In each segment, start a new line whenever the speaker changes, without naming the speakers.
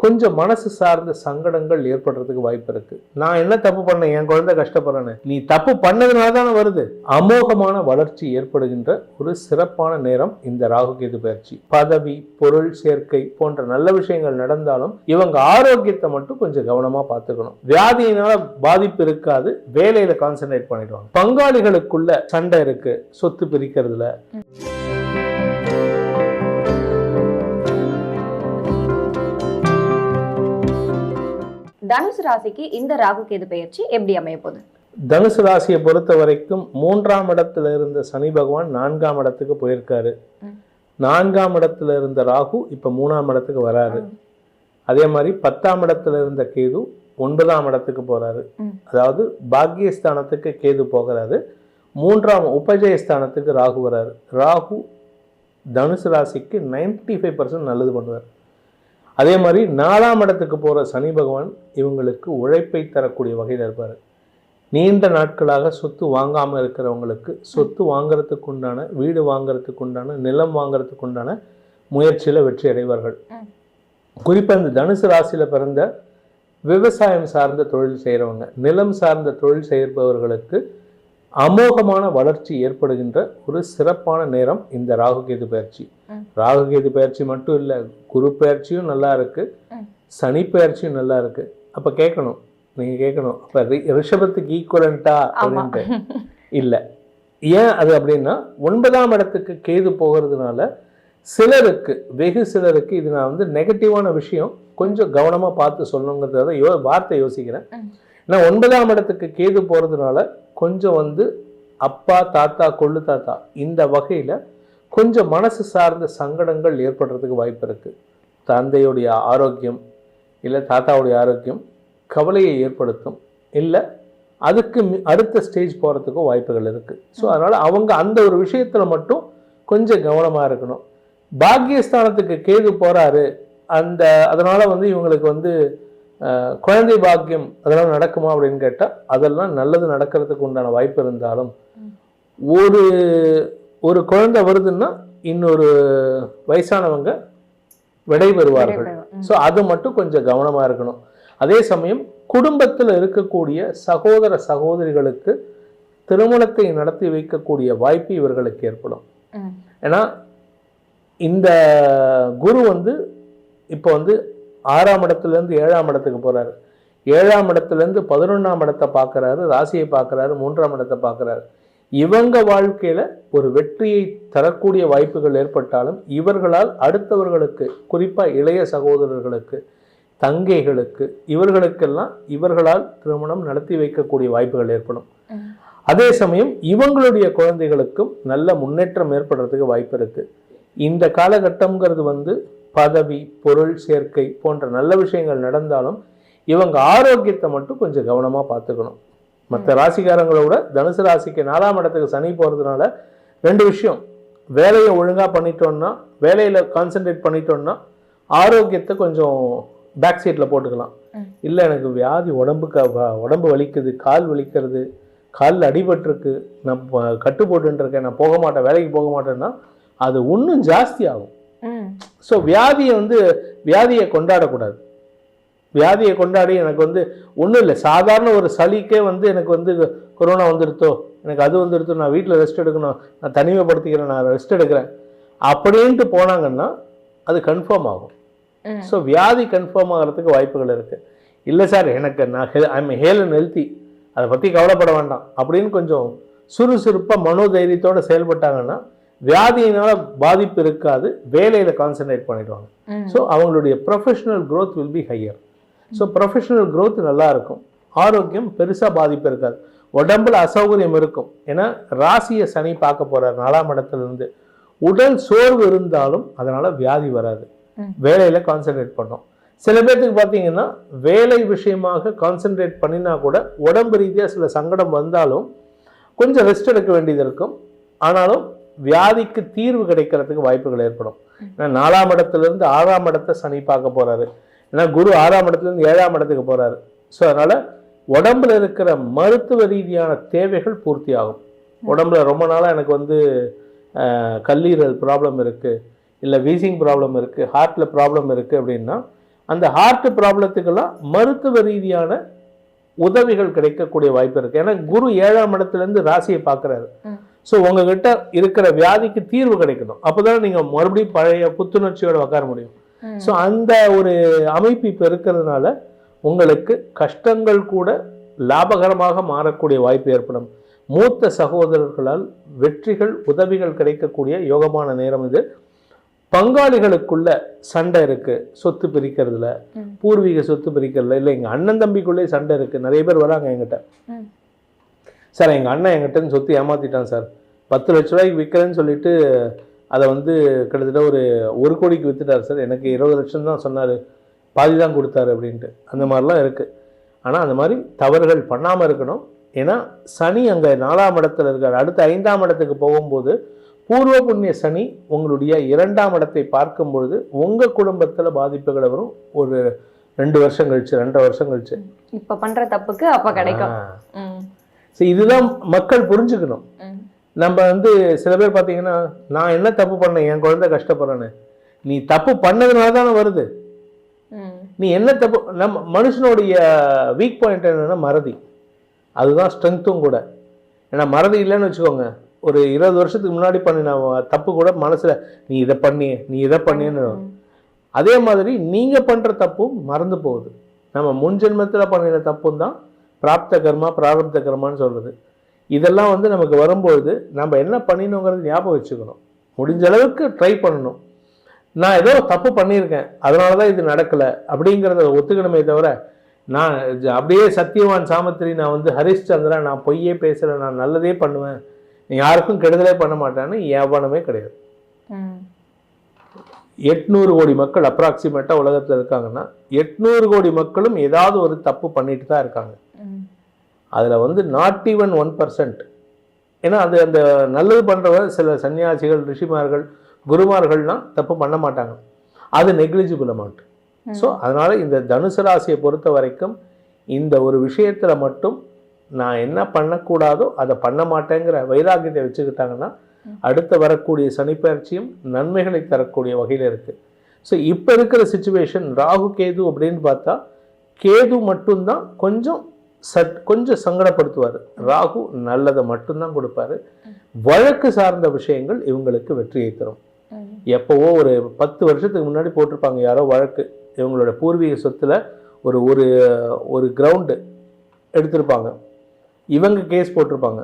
கொஞ்சம் மனசு சார்ந்த சங்கடங்கள் ஏற்படுறதுக்கு வாய்ப்பு இருக்கு. நான் என்ன தப்பு பண்ணேன், என் குழந்தை கஷ்டப்படுறேன்னு, நீ தப்பு பண்ணதுனால தானே வருது. அமோகமான வளர்ச்சி ஏற்படுகின்ற ஒரு சிறப்பான நேரம் இந்த ராகு கேது பயிற்சி. பதவி, பொருள் சேர்க்கை போன்ற நல்ல விஷயங்கள் நடந்தாலும் இவங்க ஆரோக்கியத்தை மட்டும் கொஞ்சம் கவனமா பார்த்துக்கணும். வியாதியினால பாதிப்பு இருக்காது, வேலையில கான்சென்ட்ரேட் பண்ணிடுவாங்க. பங்காளிகளுக்குள்ள சண்டை இருக்கு, சொத்து பிரிக்கிறதுல.
தனுசு ராசிக்கு இந்த ராகு கேது பெயர்ச்சி எப்படி அமைய போகுது?
தனுசு ராசியை பொறுத்த வரைக்கும் 3ஆம் இடத்துல இருந்த சனி பகவான் 4ஆம் இடத்துக்கு போயிருக்காரு. 4ஆம் இடத்துல இருந்த ராகு இப்ப 3ஆம் இடத்துக்கு வராரு. அதே மாதிரி 10ஆம் இடத்துல இருந்த கேது 9ஆம் இடத்துக்கு போறாரு. அதாவது பாக்கியஸ்தானத்துக்கு கேது போகிறாரு. 3ஆம் உபஜயஸ்தானத்துக்கு ராகு வராரு. ராகு தனுசு ராசிக்கு 95% நல்லது பண்ணுவார். அதே மாதிரி 4ஆம் இடத்துக்கு போகிற சனி பகவான் இவங்களுக்கு உழைப்பை தரக்கூடிய வகையில் இருப்பார். நீண்ட நாட்களாக சொத்து வாங்காமல் இருக்கிறவங்களுக்கு சொத்து வாங்கிறதுக்கு உண்டான, வீடு வாங்கிறதுக்கு உண்டான, நிலம் வாங்கிறதுக்கு உண்டான முயற்சியில் வெற்றி அடைவார்கள். குறிப்பாக இந்த தனுசு ராசியில் பிறந்த விவசாயம் சார்ந்த தொழில் செய்கிறவங்க, நிலம் சார்ந்த தொழில் செய்பவர்களுக்கு அமோகமான வளர்ச்சி ஏற்படுகின்ற ஒரு சிறப்பான நேரம் இந்த ராகு கேது பயிற்சி. ராகு கேது பயிற்சி மட்டும் இல்லை, குரு பயிற்சியும் நல்லா இருக்கு, சனி பயிற்சியும் நல்லா இருக்கு. அப்ப கேட்கணும், நீங்க கேட்கணும், அப்ப ரிஷபத்துக்கு ஈக்குவலண்டா அப்படின்ட்டு இல்லை. ஏன் அது அப்படின்னா 9ஆம் இடத்துக்கு கேது போகிறதுனால சிலருக்கு, வெகு சிலருக்கு இது நான் வந்து நெகட்டிவான விஷயம், கொஞ்சம் கவனமா பார்த்து சொல்லணுங்கிறத வார்த்தை யோசிக்கிறேன். ஏன்னா 9ஆம் இடத்துக்கு கேது போகிறதுனால கொஞ்சம் வந்து அப்பா, தாத்தா, கொள்ளு தாத்தா இந்த வகையில் கொஞ்சம் மனசு சார்ந்த சங்கடங்கள் ஏற்படுறதுக்கு வாய்ப்பு இருக்குது. தந்தையுடைய ஆரோக்கியம் இல்லை தாத்தாவுடைய ஆரோக்கியம் கவலையை ஏற்படுத்தும், இல்லை அதுக்கு அடுத்த ஸ்டேஜ் போகிறதுக்கும் வாய்ப்புகள் இருக்குது. ஸோ அதனால் அவங்க அந்த ஒரு விஷயத்தில் மட்டும் கொஞ்சம் கவனமாக இருக்கணும். பாக்கியஸ்தானத்துக்கு கேது போகிறாரு, அதனால் வந்து இவங்களுக்கு வந்து குழந்தை பாக்கியம் அதெல்லாம் நடக்குமா அப்படின்னு கேட்டால் அதெல்லாம் நல்லது நடக்கிறதுக்கு உண்டான வாய்ப்பு இருந்தாலும், ஒரு குழந்தை வருதுன்னா இன்னொரு வயசானவங்க விடை பெறுவார்கள். ஸோ அது மட்டும் கொஞ்சம் கவனமாக இருக்கணும். அதே சமயம் குடும்பத்தில் இருக்கக்கூடிய சகோதர சகோதரிகளுக்கு திருமணத்தை நடத்தி வைக்கக்கூடிய வாய்ப்பு இவர்களுக்கு ஏற்படும். ஏன்னா இந்த குரு வந்து இப்போ வந்து 6ஆம் இடத்துலேருந்து 7ஆம் இடத்துக்கு போகிறாரு. 7ஆம் இடத்துலேருந்து 11ஆம் இடத்தை பார்க்குறாரு, ராசியை பார்க்குறாரு, 3ஆம் இடத்தை பார்க்குறாரு. இவங்க வாழ்க்கையில் ஒரு வெற்றியை தரக்கூடிய வாய்ப்புகள் ஏற்பட்டாலும் இவர்களால் அடுத்தவர்களுக்கு, குறிப்பாக இளைய சகோதரர்களுக்கு, தங்கைகளுக்கு, இவர்களுக்கெல்லாம் இவர்களால் திருமணம் நடத்தி வைக்கக்கூடிய வாய்ப்புகள் ஏற்படும். அதே சமயம் இவங்களுடைய குழந்தைகளுக்கும் நல்ல முன்னேற்றம் ஏற்படுறதுக்கு வாய்ப்பு இருக்குது. இந்த காலகட்டம்ங்கிறது வந்து பதவி, பொருள் சேர்க்கை போன்ற நல்ல விஷயங்கள் நடந்தாலும் இவங்க ஆரோக்கியத்தை மட்டும் கொஞ்சம் கவனமாக பார்த்துக்கணும். மற்ற ராசிக்காரங்களோட தனுசு ராசிக்கு 4ஆம் இடத்துக்கு சனி போகிறதுனால 2 விஷயம், வேலையை ஒழுங்காக பண்ணிட்டோம்னா, வேலையில் கான்சென்ட்ரேட் பண்ணிட்டோம்னா ஆரோக்கியத்தை கொஞ்சம் பேக் சீட்டில் போட்டுக்கலாம். இல்லை எனக்கு வியாதி, உடம்பு வலிக்குது, கால் வலிக்கிறது, காலில் அடிபட்டிருக்கு, நான் கட்டு போட்டுருக்கேன், நான் போக மாட்டேன், வேலைக்கு போக மாட்டேன்னா அது இன்னும் ஜாஸ்தி ஆகும். ஸோ வியாதியை கொண்டாடக்கூடாது. வியாதியை கொண்டாடி எனக்கு வந்து ஒன்றும் இல்லை, சாதாரண ஒரு சளிக்கே வந்து எனக்கு வந்து கொரோனா வந்துடுத்தோ, எனக்கு அது வந்துடுத்தோ, நான் வீட்டில் ரெஸ்ட் எடுக்கணும், நான் தனிமைப்படுத்திக்கிறேன், நான் ரெஸ்ட் எடுக்கிறேன் அப்படின்ட்டு போனாங்கன்னா அது கன்ஃபார்ம் ஆகும். ஸோ வியாதி கன்ஃபார்ம் ஆகிறதுக்கு வாய்ப்புகள் இருக்குது. இல்லை சார் எனக்கு ஐம் ஹேல் அண்ட் ஹெல்த்தி, அதை பற்றி கவலைப்பட வேண்டாம் அப்படின்னு கொஞ்சம் சுறுசுறுப்பாக மனோதைரியத்தோடு செயல்பட்டாங்கன்னா வியாதியினால பாதிப்பு இருக்காது, வேலையில கான்சென்ட்ரேட் பண்ணிடுவாங்க. ஸோ அவங்களுடைய professional growth will be higher. So professional growth நல்லா இருக்கும், ஆரோக்கியம் பெருசாக பாதிப்பு இருக்காது, உடம்புல அசௌகரியம் இருக்கும். ஏன்னா ராசியை சனி பார்க்க போறார் 4ஆம் இடத்துலேருந்து. உடல் சோர்வு இருந்தாலும் அதனால வியாதி வராது, வேலையில கான்சென்ட்ரேட் பண்ணோம். சில பேர்த்துக்கு பார்த்தீங்கன்னா வேலை விஷயமாக கான்சென்ட்ரேட் பண்ணினா கூட உடம்பு ரீதியாக சில சங்கடம் வந்தாலும் கொஞ்சம் ரெஸ்ட் எடுக்க வேண்டியது இருக்கும். ஆனாலும் வியாதிக்கு தீர்வு கிடைக்கிறதுக்கு வாய்ப்புகள் ஏற்படும். ஏன்னா 4ஆம் இடத்துலேருந்து 6ஆம் இடத்தை சனி பார்க்க போறாரு. ஏன்னா குரு 6ஆம் இடத்துலேருந்து 7ஆம் இடத்துக்கு போறாரு. ஸோ அதனால உடம்புல இருக்கிற மருத்துவ ரீதியான தேவைகள் பூர்த்தி ஆகும். உடம்புல ரொம்ப நாளாக எனக்கு வந்து கல்லீரல் ப்ராப்ளம் இருக்குது, இல்லை வீசிங் ப்ராப்ளம் இருக்குது, ஹார்ட்டில் ப்ராப்ளம் இருக்குது அப்படின்னா அந்த ஹார்ட் ப்ராப்ளத்துக்கெல்லாம் மருத்துவ ரீதியான உதவிகள் கிடைக்கக்கூடிய வாய்ப்பு இருக்கு. ஏன்னா குரு 7ஆம் இடத்துலேருந்து ராசியை பார்க்குறாரு. ஸோ உங்ககிட்ட இருக்கிற வியாதிக்கு தீர்வு கிடைக்கணும். அப்போதான் நீங்கள் மறுபடியும் பழைய புத்துணர்ச்சியோட உட்கார முடியும். ஸோ அந்த ஒரு அமைப்பு இப்போ இருக்கிறதுனால உங்களுக்கு கஷ்டங்கள் கூட லாபகரமாக மாறக்கூடிய வாய்ப்பு ஏற்படும். மூத்த சகோதரர்களால் வெற்றிகள் உதவிகள் கிடைக்கக்கூடிய யோகமான நேரம் இது. பங்காளிகளுக்குள்ள சண்டை இருக்கு, சொத்து பிரிக்கிறதுல, பூர்வீக சொத்து பிரிக்கிறதுல, இல்லை எங்கள் அண்ணன் தம்பிக்குள்ளே சண்டை இருக்கு. நிறைய பேர் வராங்க என்கிட்ட, சார் எங்கள் அண்ணன் என்கிட்ட சொத்து ஏமாத்திட்டான் சார், 10 லட்ச ரூபாய்க்கு விற்கிறேன்னு சொல்லிட்டு அதை கிட்டத்தட்ட ஒரு 1 கோடிக்கு வித்துட்டார் சார், எனக்கு 20 லட்சம் தான் சொன்னார், பாதி தான் கொடுத்தாரு அப்படின்ட்டு. அந்த மாதிரிலாம் இருக்குது. ஆனால் அந்த மாதிரி தவறுகள் பண்ணாமல் இருக்கணும். ஏன்னா சனி அங்கே 4ஆம் இடத்துல இருக்கார். அடுத்து 5ஆம் இடத்துக்கு போகும்போது பூர்வ புண்ணிய சனி உங்களுடைய 2ஆம் இடத்தை பார்க்கும் பொழுது உங்கள் குடும்பத்தில் பாதிப்புகளை வரும். ஒரு 2 வருஷம் கழிச்சு, 2.5 வருஷம் கழிச்சு
இப்போ பண்ணுற தப்புக்கு அப்போ கிடைக்கும்.
சரி, இதுதான் மக்கள் புரிஞ்சுக்கணும். நம்ம சில பேர் பார்த்தீங்கன்னா, நான் என்ன தப்பு பண்ணேன், என் குழந்தை கஷ்டப்படுறேன்னு. நீ தப்பு பண்ணதுனால தானே வருது. நீ என்ன தப்பு, நம்ம மனுஷனுடைய வீக் பாயிண்ட் என்னன்னா மறதி. அதுதான் ஸ்ட்ரென்த்தும் கூட. ஏன்னா மறதி இல்லைன்னு வச்சுக்கோங்க, ஒரு 20 வருஷத்துக்கு முன்னாடி பண்ணின தப்பு கூட மனசில் நீ இதை பண்ணின்னு. அதே மாதிரி நீங்கள் பண்ணுற தப்பும் மறந்து போகுது. நம்ம முன் ஜென்மத்தில் பண்ணின தப்பும் தான் பிராப்த கர்மா பிராரப்த கர்மான்னு சொல்கிறது. இதெல்லாம் நமக்கு வரும்பொழுது நம்ம என்ன பண்ணினோங்கிறது ஞாபகம் வச்சுக்கணும். முடிஞ்ச அளவுக்கு ட்ரை பண்ணணும். நான் ஏதோ தப்பு பண்ணியிருக்கேன், அதனால தான் இது நடக்கலை அப்படிங்கிறத ஒத்துக்கணுமே தவிர, நான் அப்படியே சத்தியவான் சாமத்திரி, நான் ஹரிஷ்சந்திரா, நான் பொய்யே பேசுகிறேன், நான் நல்லதே பண்ணுவேன், யாருக்கும் கெடுதலே பண்ண மாட்டேன்னு எவனுமே கிடையாது. 800 கோடி மக்கள் அப்ராக்சிமேட்டாக உலகத்தில் இருக்காங்கன்னா 800 கோடி மக்களும் ஏதாவது ஒரு தப்பு பண்ணிட்டு தான் இருக்காங்க. அதில் நாட் ஈவன் 1%. ஏன்னா அது அந்த நல்லது பண்ணுறவங்க சில சன்னியாசிகள், ரிஷிமார்கள், குருமார்கள்லாம் தப்பு பண்ண மாட்டாங்க. அது நெக்லிஜிபிள் அமௌண்ட். ஸோ அதனால் இந்த தனுசு ராசியை பொறுத்த வரைக்கும் இந்த ஒரு விஷயத்தில் மட்டும் நான் என்ன பண்ணக்கூடாதோ அதை பண்ண மாட்டேங்கிற வைராகியத்தை வச்சுக்கிட்டாங்கன்னா அடுத்து வரக்கூடிய சனிப்பயிற்சியும் நன்மைகளை தரக்கூடிய வகையில் இருக்குது. ஸோ இப்போ இருக்கிற சிச்சுவேஷன் ராகு கேது அப்படின்னு பார்த்தா, கேது மட்டும்தான் கொஞ்சம் சங்கடப்படுத்துவார். ராகு நல்லதை மட்டும்தான் கொடுப்பாரு. வழக்கு சார்ந்த விஷயங்கள் இவங்களுக்கு வெற்றியை தரும். எப்போவோ ஒரு 10 வருஷத்துக்கு முன்னாடி போட்டிருப்பாங்க யாரோ வழக்கு, இவங்களோட பூர்வீக சொத்துல ஒரு கிரவுண்டு எடுத்திருப்பாங்க, இவங்க கேஸ் போட்டிருப்பாங்க.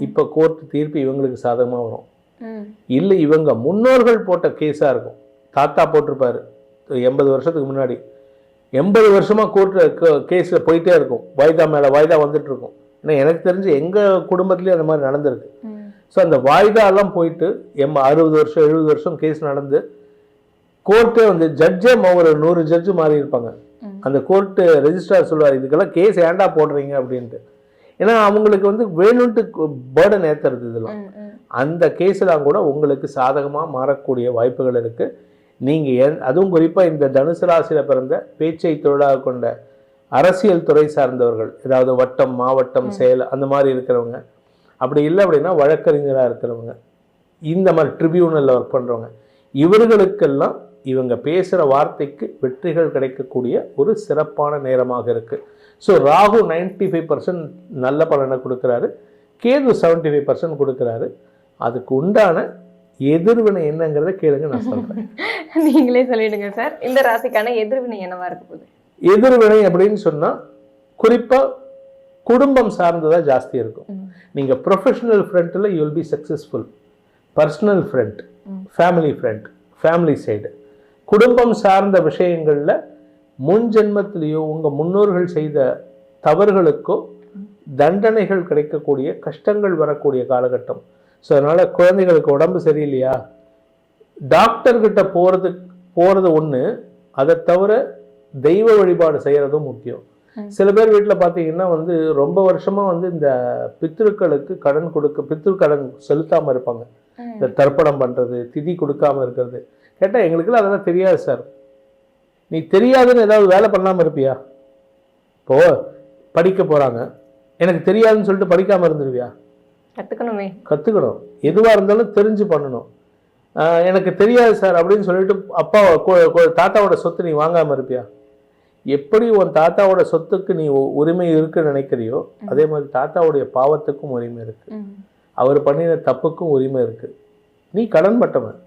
இப்போ கோர்ட் தீர்ப்பு இவங்களுக்கு சாதகமாக வரும். இல்லை இவங்க முன்னோர்கள் போட்ட கேஸாக இருக்கும். தாத்தா போட்டிருப்பாரு 80 வருஷத்துக்கு முன்னாடி, 80 வருஷமாக கோர்ட்டு கேஸில் போயிட்டே இருக்கும், வாய்தா மேலே வாய்தா வந்துட்டு இருக்கும். ஏன்னா எனக்கு தெரிஞ்சு எங்கள் குடும்பத்துலேயும் அந்த மாதிரி நடந்திருக்கு. ஸோ அந்த வாய்தாலாம் போயிட்டு 60 வருஷம் 70 வருஷம் கேஸ் நடந்து கோர்ட்டே ஜட்ஜே ஒரு 100 ஜட்ஜு மாறி இருப்பாங்க. அந்த கோர்ட்டு ரெஜிஸ்ட்ரார் சொல்லுவார், இதுக்கெல்லாம் கேஸ் ஏன்டா போடுறீங்க அப்படின்ட்டு. ஏன்னா அவங்களுக்கு வேணும்ட்டு பேர்டன் ஏற்றுறது இதெல்லாம். அந்த கேஸ்லாம் கூட உங்களுக்கு சாதகமாக மாறக்கூடிய வாய்ப்புகள் இருக்குது. நீங்கள் அதுவும் குறிப்பாக இந்த தனுசு ராசியில் பிறந்த பேச்சை தொழிலாக கொண்ட அரசியல் துறை சார்ந்தவர்கள், ஏதாவது வட்டம், மாவட்டம், செயல் அந்த மாதிரி இருக்கிறவங்க, அப்படி இல்லை அப்படின்னா வழக்கறிஞராக இருக்கிறவங்க, இந்த மாதிரி ட்ரிபியூனலில் ஒர்க் பண்ணுறவங்க, இவர்களுக்கெல்லாம் இவங்க பேசுகிற வார்த்தைக்கு வெற்றிகள் கிடைக்கக்கூடிய ஒரு சிறப்பான நேரமாக இருக்குது. ஸோ ராகு 95% நல்ல பலனை கொடுக்குறாரு, கேது 75% கொடுக்குறாரு. அதுக்கு உண்டான எதிர்வினை என்னங்கிறத கேளுங்க, நான் சொல்கிறேன்.
நீங்களே சொல்லிடுங்க சார், இந்த ராசிக்கான எதிர்வினை என்னவா இருக்க போகுது?
எதிர்வினை அப்படின்னு சொன்னால் குறிப்பாக குடும்பம் சார்ந்ததாக ஜாஸ்தி இருக்கும். நீங்கள் ப்ரொஃபஷனல் ஃப்ரண்ட்டில் you will be successful. Personal front, family front, family side, குடும்பம் சார்ந்த விஷயங்களில் முன் ஜென்மத்திலேயோ உங்கள் முன்னோர்கள் செய்த தவறுகளுக்கோ தண்டனைகள் கிடைக்கக்கூடிய, கஷ்டங்கள் வரக்கூடிய காலகட்டம். ஸோ அதனால் குழந்தைகளுக்கு உடம்பு சரியில்லையா, டாக்டர்கிட்ட போகிறது ஒன்று, அதை தவிர தெய்வ வழிபாடு செய்கிறதும் முக்கியம். சில பேர் வீட்டில் பார்த்தீங்கன்னா ரொம்ப வருஷமாக இந்த பித்ருக்களுக்கு பித்ரு கடன் செலுத்தாமல் இருப்பாங்க. இந்த தர்ப்பணம் பண்ணுறது, திதி கொடுக்காமல் இருக்கிறது. கேட்டால் எங்களுக்குலாம் அதெல்லாம் தெரியாது சார். நீ தெரியாதுன்னு ஏதாவது வேலை பண்ணாமல் இருப்பியா? இப்போது படிக்க போகிறாங்க, எனக்கு தெரியாதுன்னு சொல்லிட்டு படிக்காமல் இருந்துருவியா? கற்றுக்கணும். எதுவாக இருந்தாலும் தெரிஞ்சு பண்ணணும். எனக்கு தெரியாது சார் அப்படின்னு சொல்லிட்டு தாத்தாவோட சொத்து நீ வாங்காமல் இருப்பியா? எப்படி உன் தாத்தாவோட சொத்துக்கு நீ உரிமை இருக்குன்னு நினைக்கிறியோ அதே மாதிரி தாத்தாவுடைய பாவத்துக்கும் உரிமை இருக்கு, அவர் பண்ணின தப்புக்கும் உரிமை இருக்கு. நீ கடன் பட்டவன்,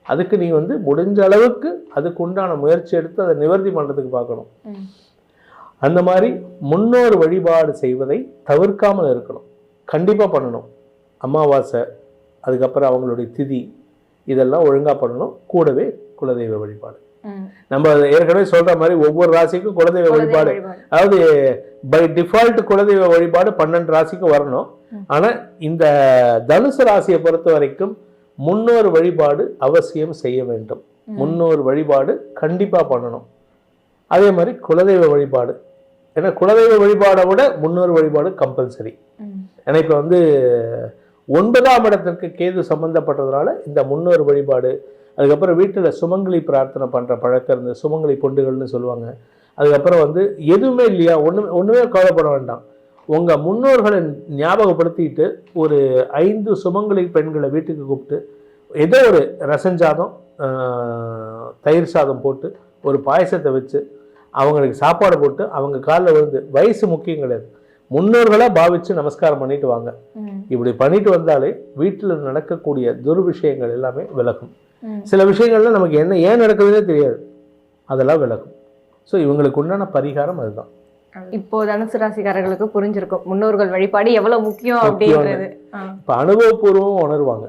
அதுக்கு நீ முடிஞ்ச அளவுக்கு அதுக்கு உண்டான முயற்சி எடுத்து அதை நிவர்த்தி பண்ணுறதுக்கு பார்க்கணும். அந்த மாதிரி முன்னோர் வழிபாடு செய்வதை தவிர்க்காமல் இருக்கணும், கண்டிப்பாக பண்ணணும். அமாவாசை, அதுக்கப்புறம் அவங்களுடைய திதி, இதெல்லாம் ஒழுங்காக பண்ணணும். கூடவே குலதெய்வ வழிபாடு. நம்ம ஏற்கனவே சொல்ற மாதிரி ஒவ்வொரு ராசிக்கும் குலதெய்வ வழிபாடு, அதாவது பை டிஃபால்ட் குலதெய்வ வழிபாடு 12 ராசிக்கும் வரணும். ஆனா இந்த தனுசு ராசியை பொறுத்த வரைக்கும் முன்னோர் வழிபாடு அவசியம் செய்ய வேண்டும். முன்னோர் வழிபாடு கண்டிப்பா பண்ணணும். அதே மாதிரி குலதெய்வ வழிபாடு, ஏன்னா குலதெய்வ வழிபாடை விட முன்னோர் வழிபாடு கம்பல்சரி. ஏன்னா இப்போ 9ஆம் இடத்திற்கு கேது சம்பந்தப்பட்டதுனால இந்த முன்னோர் வழிபாடு, அதுக்கப்புறம் வீட்டில் சுமங்கலி பிரார்த்தனை பண்ணுற பழக்கம் இருந்து சுமங்கலி பொண்டுகள்னு சொல்லுவாங்க. அதுக்கப்புறம் எதுவுமே இல்லையா, ஒன்றுமே கவலைப்பட வேண்டாம். உங்கள் முன்னோர்களை ஞாபகப்படுத்திட்டு ஒரு 5 சுமங்கலி பெண்களை வீட்டுக்கு கூப்பிட்டு ஏதோ ஒரு ரசஞ்சாதம், தயிர் சாதம் போட்டு ஒரு பாயசத்தை வச்சு அவங்களுக்கு சாப்பாடு போட்டு அவங்க காலில் விழுந்து, வயசு முக்கியம் கிடையாது, முன்னோர்களாக பாவிச்சு நமஸ்காரம் பண்ணிட்டு வாங்க. இப்படி பண்ணிட்டு வந்தாலே வீட்டில் நடக்கக்கூடிய துர்விஷயங்கள் எல்லாமே விலகும். சில விஷயங்கள்லாம் நமக்கு ஏன் நடக்குதுன்னே தெரியாது, அதெல்லாம் விலகும். ஸோ இவங்களுக்கு உண்டான பரிகாரம் அதுதான்.
இப்போ தனுசு ராசிக்காரர்களுக்கு புரிஞ்சிருக்கும் முன்னோர்கள் வழிபாடு எவ்வளவு முக்கியம் அப்படின்றது.
இப்போ அனுபவபூர்வம் உணர்வாங்க.